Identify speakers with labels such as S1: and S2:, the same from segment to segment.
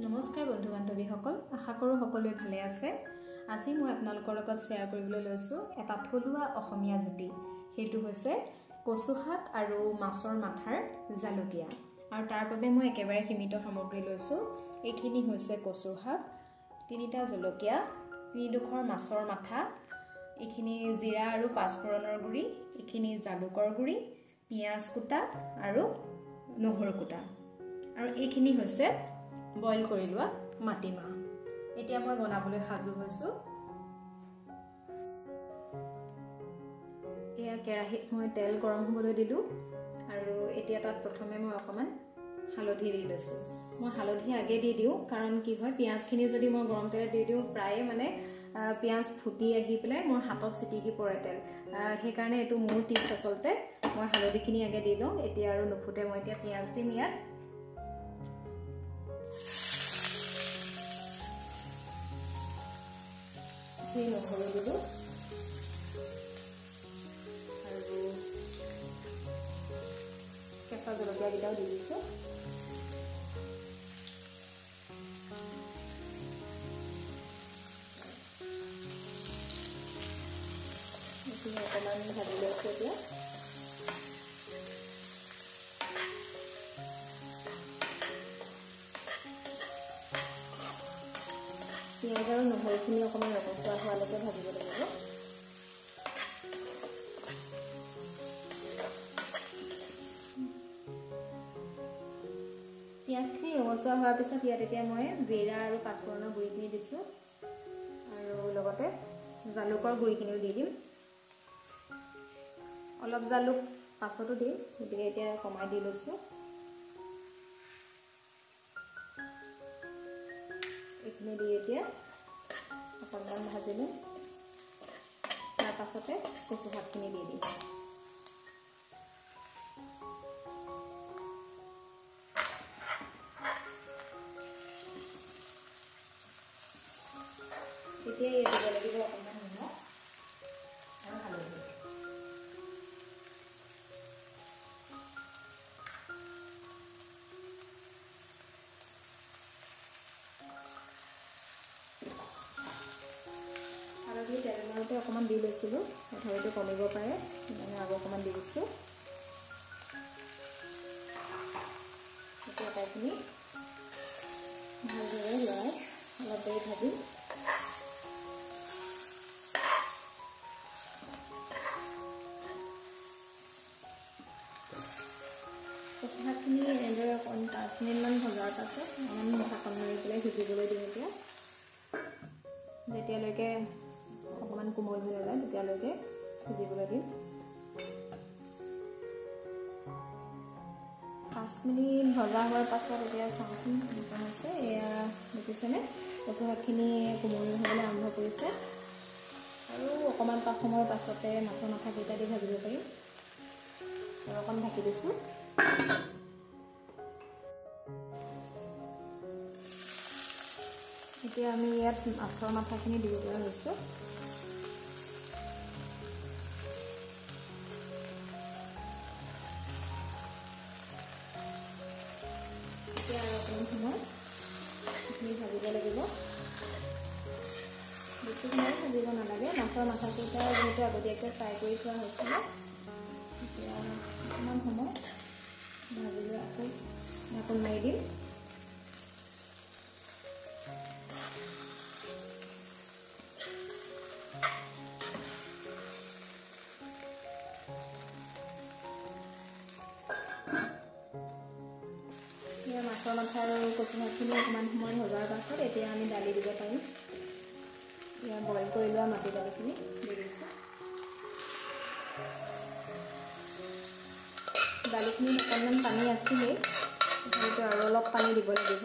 S1: নমস্কাৰ বন্ধু বান্ধৱীসকল, আশা কৰোঁ সকলোৱে ভালে আছে। আজি মই আপোনালোকৰ লগত শ্বেয়াৰ কৰিবলৈ লৈছোঁ এটা থলুৱা অসমীয়া জুতি। সেইটো হৈছে কচু শাক আৰু মাছৰ মাথাৰ জালুকীয়া। আৰু তাৰ বাবে মই একেবাৰে সীমিত সামগ্ৰী লৈছোঁ। এইখিনি হৈছে কচু শাক, 3টা জলকীয়া, 2 মাছৰ মাথা, এইখিনি জিৰা আৰু পাঁচফোৰণৰ গুড়ি, এইখিনি জালুকৰ গুড়ি, পিঁয়াজ কুটা আৰু নহৰু কুটা, আৰু এইখিনি হৈছে বইল কৰি লোৱা মাটিমাহ। এতিয়া মই বনাবলৈ সাজু হৈছোঁ। এয়া কেৰাহীত মই তেল গৰম হ'বলৈ দিলোঁ, আৰু এতিয়া তাত প্ৰথমে মই অকণমান হালধি দি লৈছোঁ। মই হালধি আগে দি দিওঁ, কাৰণ কি হয়, পিঁয়াজখিনি যদি মই গৰম তেলত দি দিওঁ, প্ৰায়ে পিঁয়াজ ফুটি আহি পেলাই মোৰ হাতত চিটিকি পৰে তেল। সেইকাৰণে এইটো মোৰ টিপছ আচলতে। মই হালধিখিনি আগে দি লওঁ। এতিয়া আৰু নুফুটে, মই এতিয়া পিঁয়াজ দিম ইয়াত। নহৰু দিলোঁ আৰু কেঁচা জলকীয়াকেইটাও দি দিছোঁ। অকণমান ভাজি লৈছোঁ এতিয়া। পিঁয়াজ আৰু নহৰুখিনি অকণমান ৰঙচুৱা হোৱালৈকে ভাজিব লাগিব। পিঁয়াজখিনি ৰঙচুৱা হোৱাৰ পিছত ইয়াত এতিয়া মই জিৰা আৰু পাঁচফোৰণৰ গুড়িখিনি দিছোঁ, আৰু লগতে জালুকৰ গুড়িখিনিও দি দিম। অলপ জালুক পাছতো দিম, গতিকে এতিয়া কমাই দি লৈছোঁ। এইখিনি দি এতিয়া অকণমান ভাজি দিম। তাৰ পাছতে কচু শাকখিনি দি দিম। এতিয়া দিব লাগিব অকণমান নিমখ আৰু হালধি। হালধি তেল মাৰোঁতে অকণমান দি লৈছিলোঁ, তথাপিতো কমিব পাৰে, সেইকাৰণে আৰু অকণমান দি দিছোঁ। এতিয়া আটাইখিনি ভালদৰে লৰাই অলপ দেৰি ভাজিম। কচু শাকখিনি এনেদৰে অকণমান 5 মিনিটমান ভজাৰ পাছত অকণমান ঢাকন মাৰি পেলাই সিজিবলৈ দিম। এতিয়া যেতিয়ালৈকে অকণমান কোমল হৈ নাযায় তেতিয়ালৈকে সিজিবলৈ দিম। 5 মিনিট ভজা হোৱাৰ পাছত এতিয়া চাওঁচোন কেনেকুৱা হৈছে। এয়া দেখিছেনে, কচু শাকখিনি কোমল হ'বলৈ আৰম্ভ কৰিছে। আৰু অকণমান সময়ৰ পাছতে মাছৰ মাথাকেইটা দি ভাজিব পাৰিম। আৰু অকণ ঢাকি দিছোঁ। এতিয়া আমি ইয়াত মাছৰ মাথাখিনি দিব পৰা হৈছোঁ। এতিয়া আৰু অকণমান সময় এইখিনি ভাজিব লাগিব। বেছি সময় ভাজিব নালাগে। মাছৰ মাথাকেইটা যিহেতু আগতীয়াকৈ ফ্ৰাই কৰি থোৱা হৈছিলে, এতিয়া অকণমান সময় ভাজিলৈ আকৌ ঢাকোন মাৰি দিম। এতিয়া মাছৰ মাথা আৰু কচু শাকখিনি অকণমান সময় ভজাৰ পাছত এতিয়া আমি দালি দিব পাৰিম। এতিয়া বইল কৰি লোৱা মাটি দালিখিনি দি দিছোঁ। দালিখিনিত অকণমান পানী আছিলেই, তথাপিতো আৰু অলপ পানী দিব লাগিব।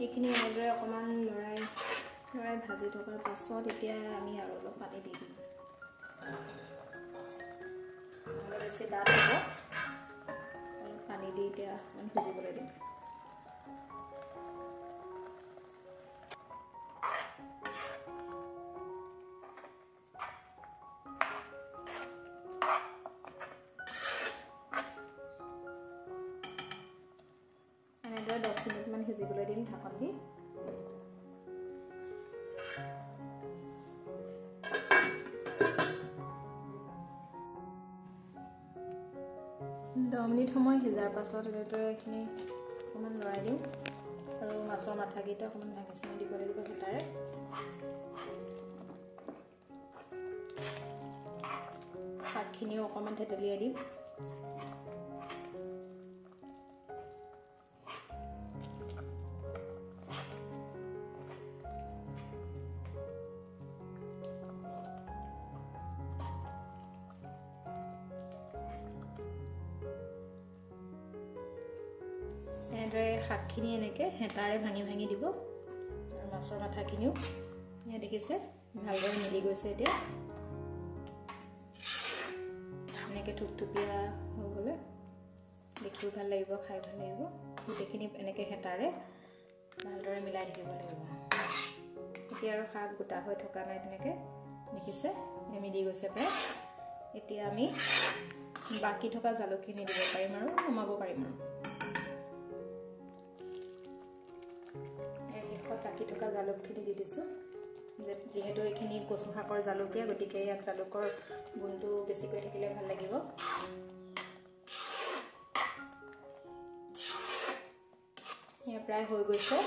S1: এইখিনি এনেদৰে অকণমান লৰাই ভাজি থকাৰ পাছত এতিয়া আমি আৰু অলপ পানী দি দিম। অলপ বেছি ডাঠ হ'ব, অলপ পানী দি এতিয়া অকণমান সিজিবলৈ দিম। এনেদৰে 10 মিনিটমান সিজিবলৈ দিম ঢাকন দি। দহ মিনিট সময় সিজাৰ পাছত এনেদৰে এইখিনি অকণমান লৰাই দিম আৰু মাছৰ মাথাকেইটা অকণমান ভাঙি চিঙি দিব লাগিব হেতাৰে। শাকখিনিও অকণমান থেতেলিয়াই দিম। এনেদৰে শাকখিনি এনেকৈ হেতাৰে ভাঙি ভাঙি দিব আৰু মাছৰ মাথাখিনিও এয়া দেখিছে ভালদৰে মিলি গৈছে। এতিয়া এনেকৈ থুপথুপীয়া হৈ গ'লে দেখিও ভাল লাগিব, খাই ভাল লাগিব। গোটেইখিনি এনেকৈ হেতাৰে ভালদৰে মিলাই থাকিব লাগিব। এতিয়া আৰু শাক গোটা হৈ থকা নাই, তেনেকৈ দেখিছে মিলি গৈছে প্ৰায়। এতিয়া আমি বাকী থকা জালুকখিনি দিব পাৰিম আৰু নমাব পাৰিম আৰু বাকী থকা জালুকখিনি দি দিছোঁ। যিহেতু এইখিনি কচু শাকৰ জালুকীয়া, গতিকে ইয়াত জালুকৰ গুণটো বেছিকৈ থাকিলে ভাল লাগিব। এয়া প্ৰায় হৈ গৈছে।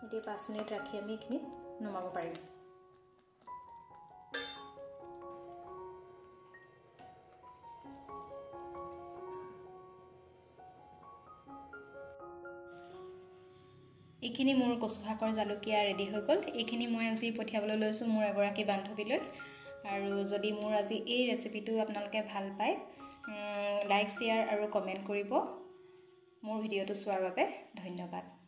S1: এতিয়া 5 মিনিট ৰাখি আমি এইখিনি নমাব পাৰিম। এইখিনি মোৰ কচু শাকৰ জালুকীয়া ৰেডি হৈ গ'ল। এইখিনি মই আজি পঠিয়াবলৈ লৈছোঁ মোৰ এগৰাকী বান্ধৱীলৈ। আৰু যদি মোৰ আজি এই ৰেচিপিটো আপোনালোকে ভাল পায়, লাইক, শ্বেয়াৰ আৰু কমেণ্ট কৰিব। মোৰ ভিডিঅ'টো চোৱাৰ বাবে ধন্যবাদ।